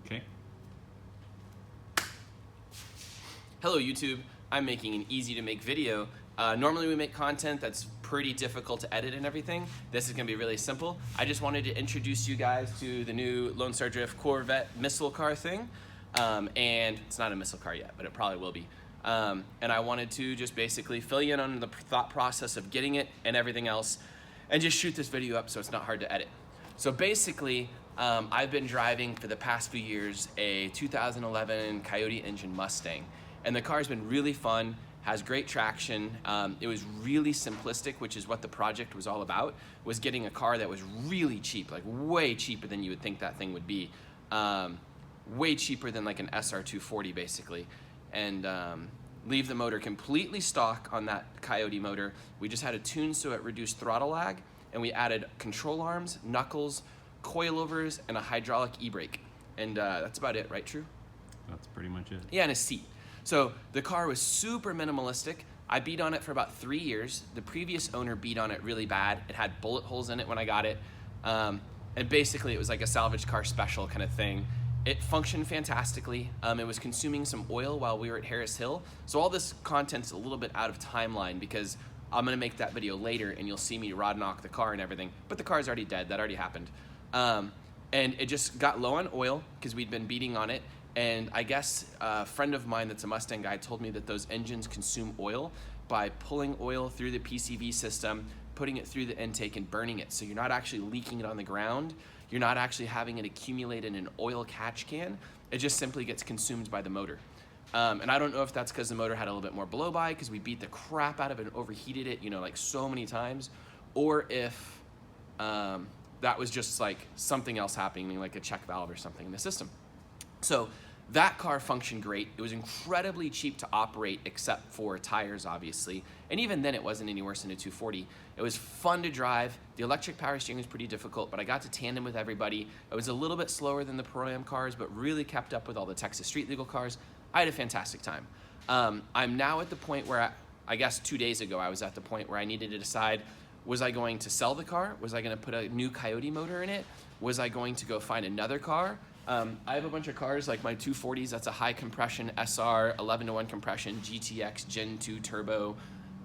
Okay. Hello YouTube, I'm making an easy to make video. Normally we make content that's pretty difficult to edit and everything. This is gonna be really simple. I just wanted to introduce you guys to the new Lone Star Drift Corvette missile car thing. And it's not a missile car yet, but it probably will be. And I wanted to just basically fill you in on the thought process of getting it and everything else, and just shoot this video up so it's not hard to edit. So basically, I've been driving for the past few years a 2011 Coyote engine Mustang. And the car's been really fun, has great traction. It was really simplistic, which is what the project was all about, was getting a car that was really cheap, like way cheaper than you would think that thing would be. Way cheaper than like an SR240 basically. And leave the motor completely stock on that Coyote motor. We just had it tuned so it reduced throttle lag, and we added control arms, knuckles, coilovers, and a hydraulic e-brake. And that's about it, right, True? That's pretty much it. Yeah, and a seat. So the car was super minimalistic. I beat on it for about 3 years. The previous owner beat on it really bad. It had bullet holes in it when I got it. And basically it was like a salvage car special kind of thing. It functioned fantastically. It was consuming some oil while we were at Harris Hill. So all this content's a little bit out of timeline because I'm gonna make that video later and you'll see me rod knock the car and everything, but the car's already dead, that already happened. And it just got low on oil because we'd been beating on it. And I guess a friend of mine that's a Mustang guy told me that those engines consume oil by pulling oil through the PCV system, putting it through the intake and burning it. So you're not actually leaking it on the ground. You're not actually having it accumulate in an oil catch can. It just simply gets consumed by the motor. And I don't know if that's because the motor had a little bit more blow by because we beat the crap out of it and overheated it, you know, like so many times, or if that was just like something else happening, like a check valve or something in the system. So that car functioned great. It was incredibly cheap to operate except for tires, obviously. And even then it wasn't any worse than a 240. It was fun to drive. The electric power steering was pretty difficult, but I got to tandem with everybody. It was a little bit slower than the Pro-Am cars, but really kept up with all the Texas street legal cars. I had a fantastic time. I'm now at the point where, I guess 2 days ago, I was at the point where I needed to decide, was I going to sell the car? Was I gonna put a new Coyote motor in it? Was I going to go find another car? I have a bunch of cars like my 240s, that's a high compression SR, 11:1 compression, GTX Gen 2 turbo,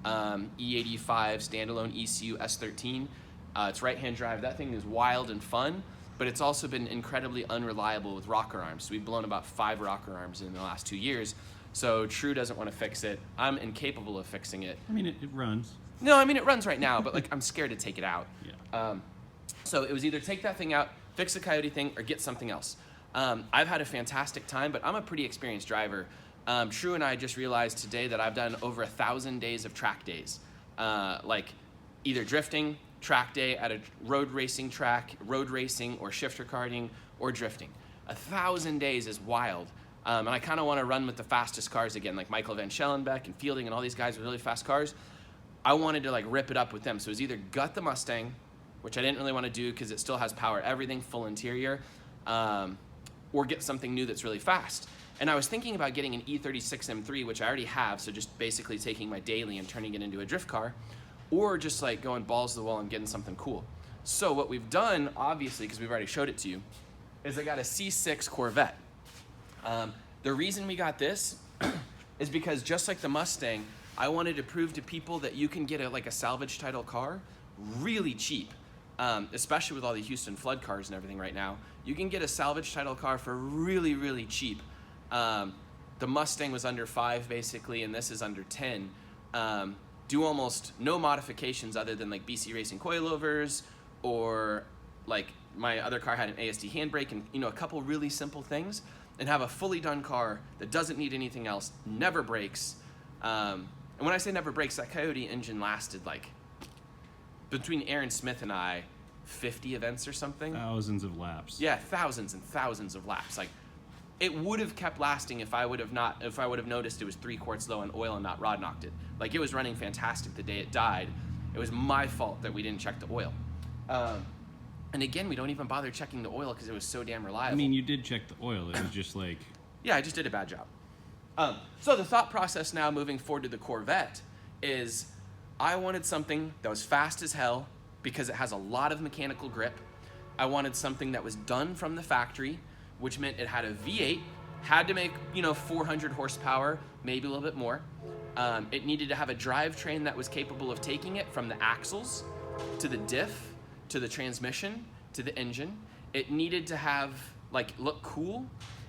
E85 standalone ECU S13. It's right-hand drive. That thing is wild and fun, but it's also been incredibly unreliable with rocker arms. So we've blown about 5 rocker arms in the last 2 years. So True doesn't want to fix it. I'm incapable of fixing it. I mean, it runs. No, I mean, it runs right now, but like I'm scared to take it out. Yeah. So it was either take that thing out, fix the Coyote thing, or get something else. I've had a fantastic time, but I'm a pretty experienced driver. True and I just realized today that I've done over 1,000 days of track days. Like either drifting, track day at a road racing track, road racing, or shifter karting, or drifting. 1,000 days is wild. And I kind of want to run with the fastest cars again, like Michael Van Schellenbeck and Fielding and all these guys with really fast cars. I wanted to like rip it up with them. So it was either gut the Mustang, which I didn't really want to do because it still has power, everything, full interior, or get something new that's really fast. And I was thinking about getting an E36 M3, which I already have, so just basically taking my daily and turning it into a drift car, or just like going balls to the wall and getting something cool. So what we've done, obviously, because we've already showed it to you, is I got a C6 Corvette. The reason we got this is because just like the Mustang, I wanted to prove to people that you can get a salvage title car really cheap. Especially with all the Houston flood cars and everything right now, you can get a salvage title car for really, really cheap. The Mustang was under 5 basically, and this is under 10. Do almost no modifications other than like BC Racing coilovers, or like my other car had an ASD handbrake and a couple really simple things, and have a fully done car that doesn't need anything else, never breaks. And when I say never breaks, that Coyote engine lasted like, between Aaron Smith and I, 50 events or something. Thousands of laps. Yeah, thousands and thousands of laps. Like, it would have kept lasting if I would have noticed it was 3 quarts low on oil and not rod knocked it. Like, it was running fantastic the day it died. It was my fault that we didn't check the oil. And again, we don't even bother checking the oil because it was so damn reliable. I mean, you did check the oil. It was just like... Yeah, I just did a bad job. So the thought process now moving forward to the Corvette is I wanted something that was fast as hell because it has a lot of mechanical grip. I wanted something that was done from the factory, which meant it had a V8, had to make 400 horsepower, maybe a little bit more. It needed to have a drivetrain that was capable of taking it from the axles to the diff to the transmission to the engine. It needed to have look cool.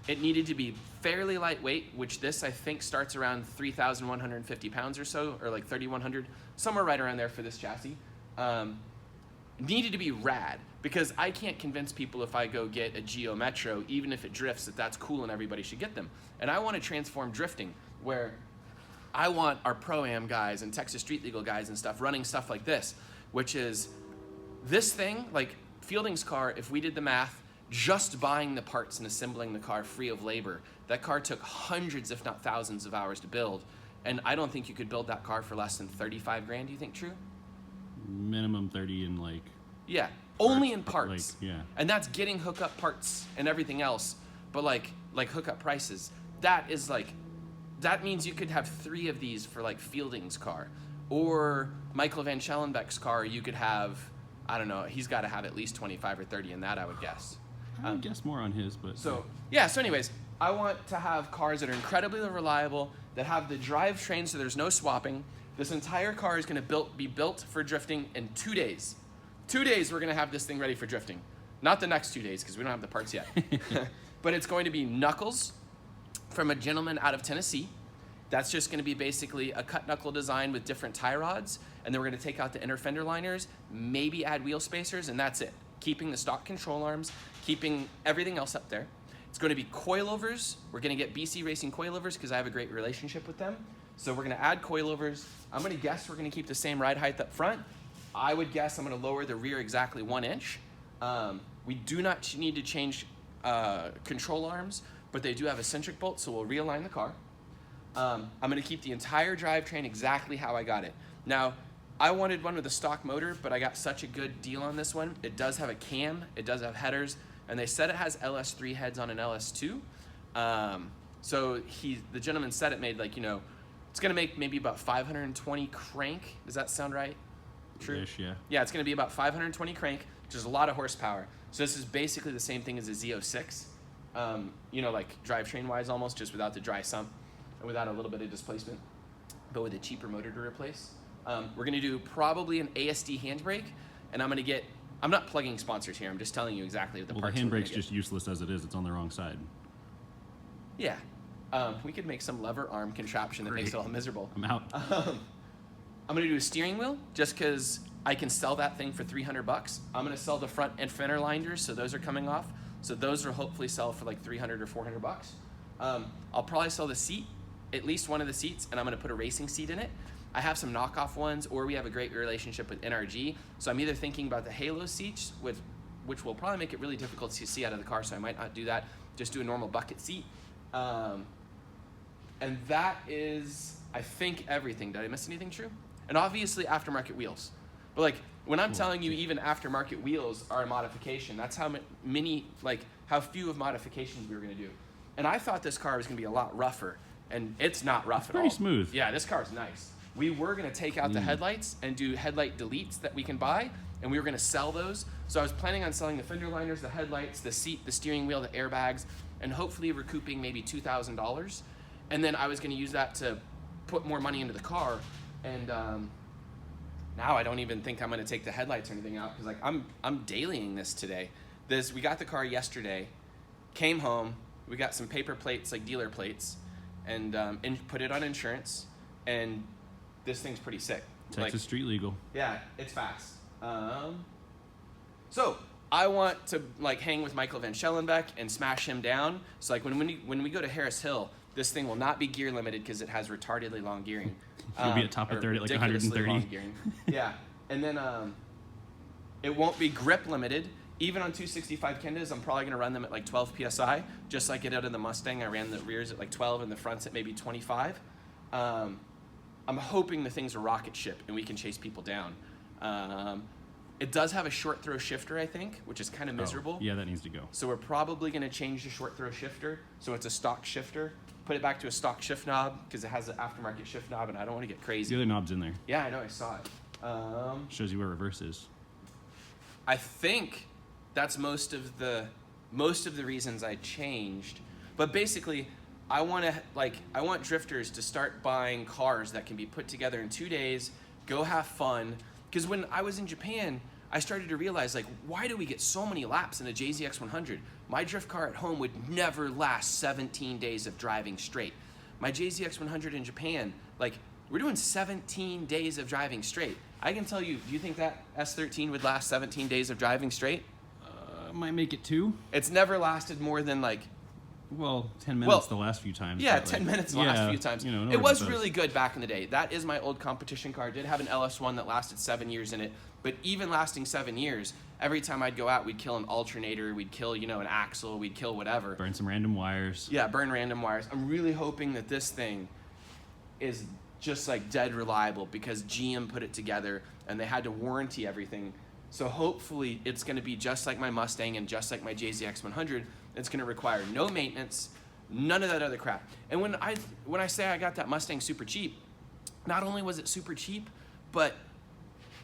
It needed to be fairly lightweight, which this I think starts around 3,150 pounds or so, or like 3,100, somewhere right around there for this chassis. Needed to be rad, because I can't convince people if I go get a Geo Metro, even if it drifts, that that's cool and everybody should get them. And I want to transform drifting, where I want our Pro-Am guys and Texas Street Legal guys and stuff running stuff like this, which is this thing, like Fielding's car, if we did the math, just buying the parts and assembling the car free of labor, that car took hundreds, if not thousands of hours to build. And I don't think you could build that car for less than 35 grand. Do you think true? Minimum 30 in like. Yeah, only in parts. Yeah. And that's getting hookup parts and everything else. But like hookup prices, that means you could have 3 of these for like Fielding's car. Or Michael Van Schellenbeck's car, you could have, I don't know, he's got to have at least 25 or 30 in that, I would guess. I would guess more on his, but. So anyways, I want to have cars that are incredibly reliable, that have the drivetrain so there's no swapping. This entire car is going to be built for drifting in 2 days. 2 days we're going to have this thing ready for drifting. Not the next 2 days, because we don't have the parts yet. But it's going to be knuckles from a gentleman out of Tennessee. That's just going to be basically a cut knuckle design with different tie rods. And then we're going to take out the inner fender liners, maybe add wheel spacers, and that's it. Keeping the stock control arms, keeping everything else up there. It's going to be coilovers. We're going to get BC Racing coilovers because I have a great relationship with them. So we're going to add coilovers. I'm going to guess we're going to keep the same ride height up front. I would guess I'm going to lower the rear exactly 1 inch. We do not need to change control arms, but they do have eccentric bolts, so we'll realign the car. I'm going to keep the entire drivetrain exactly how I got it. Now, I wanted one with a stock motor, but I got such a good deal on this one. It does have a cam, it does have headers, and they said it has LS3 heads on an LS2. So the gentleman said it made it's gonna make maybe about 520 crank. Does that sound right? True? Ish, yeah. Yeah, it's gonna be about 520 crank, which is a lot of horsepower. So this is basically the same thing as a Z06, like drivetrain-wise almost, just without the dry sump and without a little bit of displacement, but with a cheaper motor to replace. We're gonna do probably an ASD handbrake, and I'm not plugging sponsors here, I'm just telling you exactly what the parts the we're gonna handbrake's get. just useless as it is. It's on the wrong side. Yeah. We could make some lever arm contraption that makes it all miserable. I'm out. I'm gonna do a steering wheel just because I can sell that thing for $300. I'm gonna sell the front and fender liners, so those are coming off. So those will hopefully sell for like $300 or $400. I'll probably sell the seat, at least one of the seats, and I'm gonna put a racing seat in it. I have some knockoff ones, or we have a great relationship with NRG. So I'm either thinking about the Halo seats, which will probably make it really difficult to see out of the car, so I might not do that. Just do a normal bucket seat. And that is, I think, everything. Did I miss anything true? And obviously aftermarket wheels. But when I'm telling you even aftermarket wheels are a modification, that's how how few of modifications we were gonna do. And I thought this car was gonna be a lot rougher, and it's not rough at all. Pretty smooth. Yeah, this car's nice. We were gonna take out the headlights and do headlight deletes that we can buy, and we were gonna sell those. So I was planning on selling the fender liners, the headlights, the seat, the steering wheel, the airbags, and hopefully recouping maybe $2,000. And then I was gonna use that to put more money into the car. And now I don't even think I'm gonna take the headlights or anything out, because I'm dailying this today. We got the car yesterday, came home, we got some paper plates, like dealer plates, and put it on insurance, and this thing's pretty sick. Texas Street Legal. Yeah, it's fast. So I want to hang with Michael Van Schellenbeck and smash him down. So when we go to Harris Hill, this thing will not be gear limited because it has retardedly long gearing. You'll be at top of third at like 130. Long gearing. Yeah, and then it won't be grip limited. Even on 265 Kendas, I'm probably gonna run them at like 12 psi, just like I did in the Mustang. I ran the rears at like 12 and the fronts at maybe 25. I'm hoping the thing's a rocket ship and we can chase people down. It does have a short throw shifter, I think, which is kind of miserable. Yeah, that needs to go. So we're probably going to change the short throw shifter. So it's a stock shifter. Put it back to a stock shift knob because it has an aftermarket shift knob, and I don't want to get crazy. The other knob's in there. Yeah, I know. I saw it. Shows you where reverse is. I think that's most of the most of the reasons I changed. But basically, I want drifters to start buying cars that can be put together in 2 days, go have fun. Because when I was in Japan, I started to realize, like, why do we get so many laps in a JZX 100? My drift car at home would never last 17 days of driving straight. My JZX 100 in Japan, like, we're doing 17 days of driving straight. I can tell you, do you think that S13 would last 17 days of driving straight? Might make it 2. It's never lasted more than, like, Well, 10 minutes the last few times. yeah, but, 10 minutes the last few times. You know, it was really good back in the day. That is my old competition car. I did have an LS1 that lasted 7 years in it. But even lasting 7 years, every time I'd go out, we'd kill an alternator, we'd kill, you know, an axle, we'd kill whatever. Burn some random wires. Yeah, burn random wires. I'm really hoping that this thing is just like dead reliable because GM put it together and they had to warranty everything. So hopefully it's going to be just like my Mustang and just like my JZX 100. It's going to require no maintenance, none of that other crap. And when I say I got that Mustang super cheap, not only was it super cheap, but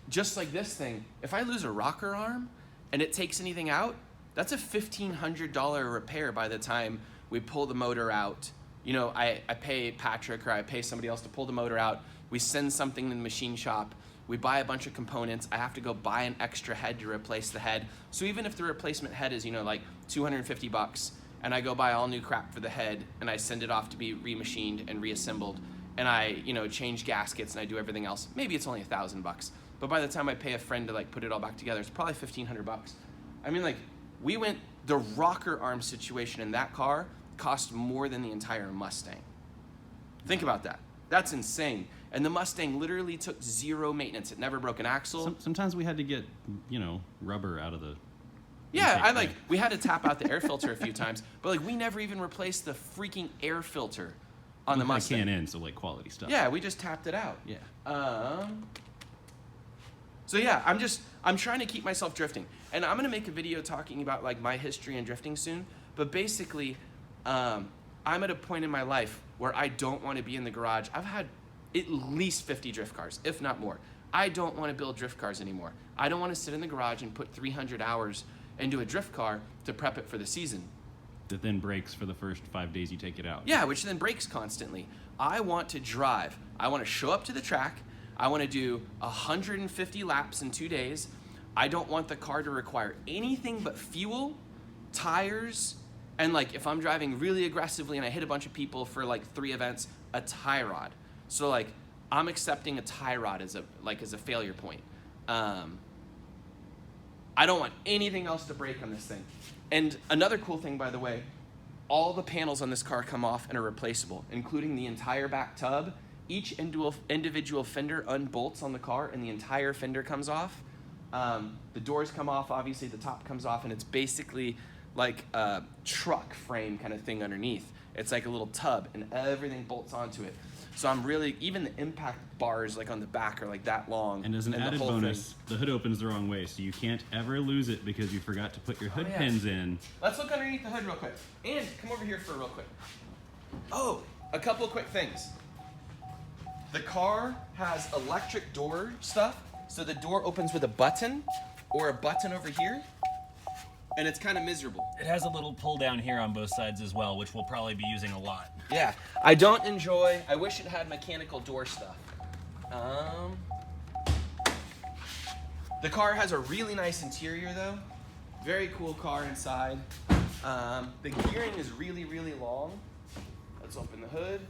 just like this thing, if I lose a rocker arm and it takes anything out, that's a $1,500 repair by the time we pull the motor out. You know, I pay Patrick or I pay somebody else to pull the motor out. We send something to the machine shop. We buy a bunch of components. I have to go buy an extra head to replace the head. So even if the replacement head is, you know, like $250, and I go buy all new crap for the head, and I send it off to be remachined and reassembled, and I, you know, change gaskets and I do everything else, maybe it's only $1,000. But by the time I pay a friend to like put it all back together, it's probably $1,500. I mean, like, the rocker arm situation in that car cost more than the entire Mustang. Think about that. That's insane. And the Mustang literally took 0 maintenance. It never broke an axle. Sometimes we had to get, you know, rubber out of the... Yeah, we had to tap out the air filter a few times, but like we never even replaced the freaking air filter on the Mustang. Can in, so like quality stuff. Yeah, we just tapped it out. Yeah. So yeah, I'm trying to keep myself drifting. And I'm gonna make a video talking about like my history in drifting soon, but basically, I'm at a point in my life where I don't wanna be in the garage. I've had at least 50 drift cars, if not more. I don't wanna build drift cars anymore. I don't wanna sit in the garage and put 300 hours into a drift car to prep it for the season. That then breaks for the first 5 days you take it out. Yeah, which then breaks constantly. I want to drive. I want to show up to the track. I want to do 150 laps in 2 days. I don't want the car to require anything but fuel, tires, and like if I'm driving really aggressively and I hit a bunch of people for like 3 events, a tie rod. So like I'm accepting a tie rod as a failure point. I don't want anything else to break on this thing. And another cool thing, by the way, all the panels on this car come off and are replaceable, including the entire back tub. Each individual fender unbolts on the car and the entire fender comes off. The doors come off, obviously the top comes off, and it's basically like a truck frame kind of thing underneath. It's like a little tub and everything bolts onto it. So I'm really, even the impact bars like on the back are like that long. And as an added bonus, the hood opens the wrong way, so you can't ever lose it because you forgot to put your hood pins in. Let's look underneath the hood real quick. And come over here for real quick. Oh, a couple of quick things. The car has electric door stuff, so the door opens with a button or a button over here, and it's kind of miserable. It has a little pull down here on both sides as well, which we'll probably be using a lot. Yeah, I wish it had mechanical door stuff. The car has a really nice interior though. Very cool car inside. The gearing is really, really long. Let's open the hood.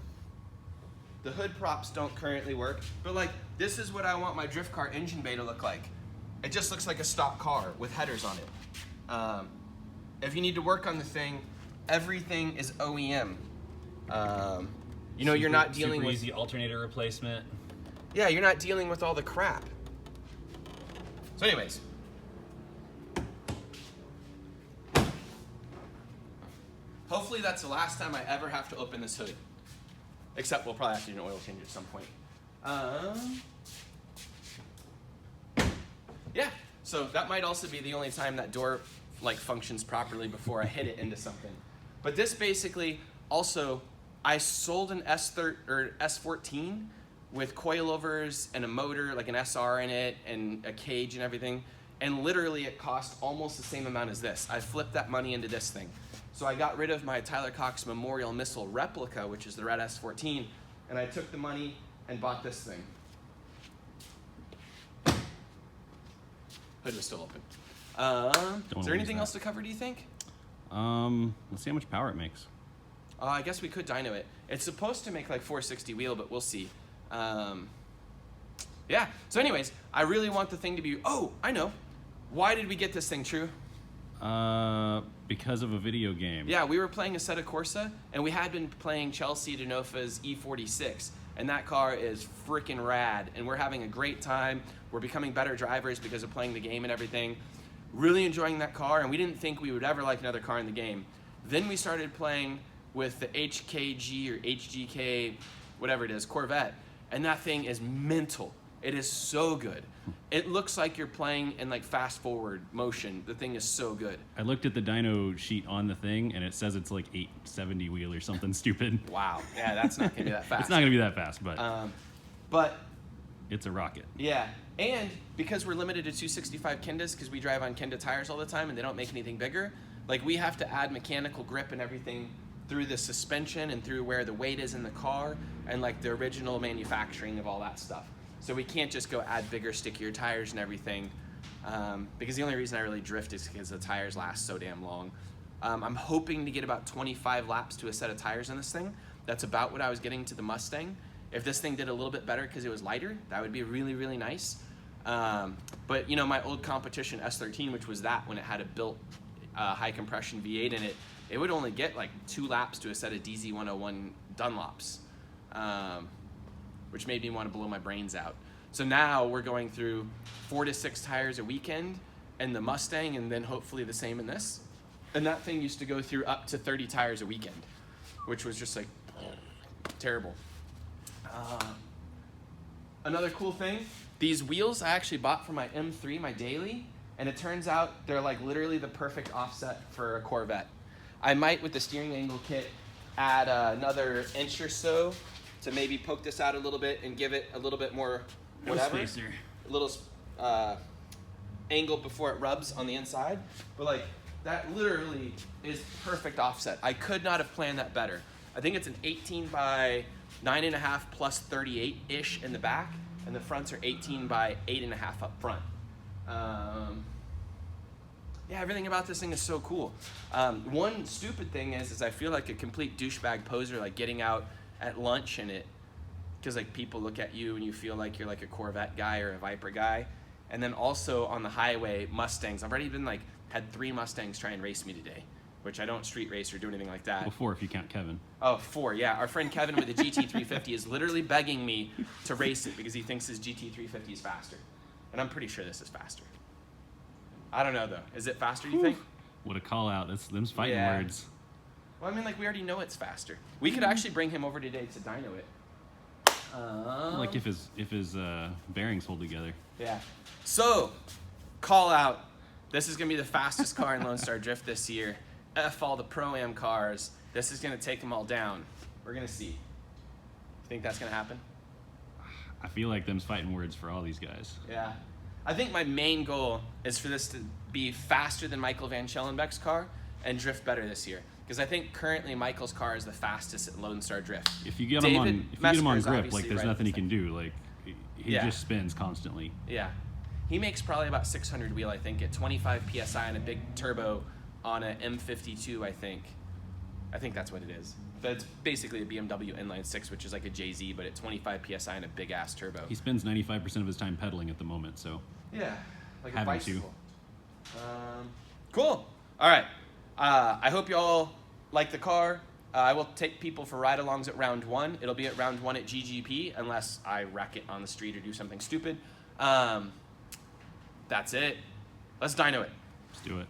The hood props don't currently work, but like this is what I want my drift car engine bay to look like. It just looks like a stock car with headers on it. If you need to work on the thing, everything is OEM. You know, you're not dealing with easy alternator replacement. Yeah, you're not dealing with all the crap. So anyways. Hopefully that's the last time I ever have to open this hood. Except we'll probably have to do an oil change at some point. Yeah, so that might also be the only time that door like functions properly before I hit it into something. But this basically also, I sold an S14 with coilovers and a motor, like an SR in it, and a cage and everything. and literally it cost almost the same amount as this. I flipped that money into this thing. So I got rid of my Tyler Cox Memorial Missile replica, which is the red S14, and I took the money and bought this thing. Hood was still open. Is there anything else to cover, do you think? Let's see how much power it makes. I guess we could dyno it. It's supposed to make like 460 wheel, but we'll see. Yeah, so anyways, I really want the thing to be, oh, I know. Why did we get this thing, True? Because of a video game. Yeah, we were playing Assetto Corsa, and we had been playing Chelsea Denofa's E46, and that car is freaking rad, and we're having a great time. We're becoming better drivers because of playing the game and everything. Really enjoying that car, and we didn't think we would ever like another car in the game. Then we started playing with the HKG or HGK, whatever it is, Corvette, and that thing is mental. It is so good. It looks like you're playing in like fast forward motion. The thing is so good. I looked at the dyno sheet on the thing, and it says it's like 870 wheel or something stupid. Wow. Yeah, that's not gonna be that fast. It's not gonna be that fast, but it's a rocket. yeah, and because we're limited to 265 Kendas, because we drive on Kenda tires all the time and they don't make anything bigger, like we have to add mechanical grip and everything through the suspension and through where the weight is in the car and like the original manufacturing of all that stuff. So we can't just go add bigger, stickier tires and everything, because the only reason I really drift is because the tires last so damn long. I'm hoping to get about 25 laps to a set of tires on this thing. That's about what I was getting to the Mustang. If this thing did a little bit better because it was lighter, that would be really, really nice. But you know, my old competition S13, which was that when it had a built high compression V8 in it, it would only get like 2 laps to a set of DZ101 Dunlops, which made me want to blow my brains out. So now we're going through 4 to 6 tires a weekend in the Mustang, and then hopefully the same in this. And that thing used to go through up to 30 tires a weekend, which was just like terrible. Another cool thing, these wheels I actually bought for my M3, my daily, and it turns out they're like literally the perfect offset for a Corvette. I might, with the steering angle kit, add another inch or so to maybe poke this out a little bit and give it a little bit more whatever. No spacer. A little angle before it rubs on the inside. But like, that literally is perfect offset. I could not have planned that better. I think it's an 18 by 9.5 plus 38-ish in the back, and the fronts are 18 by 8.5 up front. Yeah, everything about this thing is so cool. One stupid thing is I feel like a complete douchebag poser, like getting out at lunch and it, because like people look at you and you feel like you're like a Corvette guy or a Viper guy. And then also on the highway, Mustangs. I've already been like, had 3 Mustangs try and race me today, which I don't street race or do anything like that. Well, 4 if you count Kevin. Oh, 4, yeah. Our friend Kevin with the GT350 is literally begging me to race it because he thinks his GT350 is faster. And I'm pretty sure this is faster. I don't know though. Is it faster, you think? What a call out. That's them's fighting Yeah. words. Well, I mean, like, we already know it's faster. We could actually bring him over today to dyno it. Like if his bearings hold together. Yeah. So, call out. This is going to be the fastest car in Lone Star Drift this year. F all the Pro-Am cars. This is going to take them all down. We're going to see. Think that's going to happen? I feel like them's fighting words for all these guys. Yeah. I think my main goal is for this to be faster than Michael Van Schellenbeck's car and drift better this year. Because I think currently Michael's car is the fastest at Lone Star Drift. If you get him on grip, obviously like there's right nothing he beside. can do. Like he Yeah. just spins constantly. Yeah. He makes probably about 600 wheel, I think, at 25 PSI and a big turbo on a M52, I think. I think that's what it is. But it's basically a BMW inline 6, which is like a JZ, but at 25 PSI and a big ass turbo. He spends 95% of his time pedaling at the moment, so Yeah, like a Having to. bicycle. Cool. All right. I hope you all like the car. I will take people for ride-alongs at round 1. It'll be at round 1 at GGP unless I wreck it on the street or do something stupid. That's it. Let's dyno it. let's do it.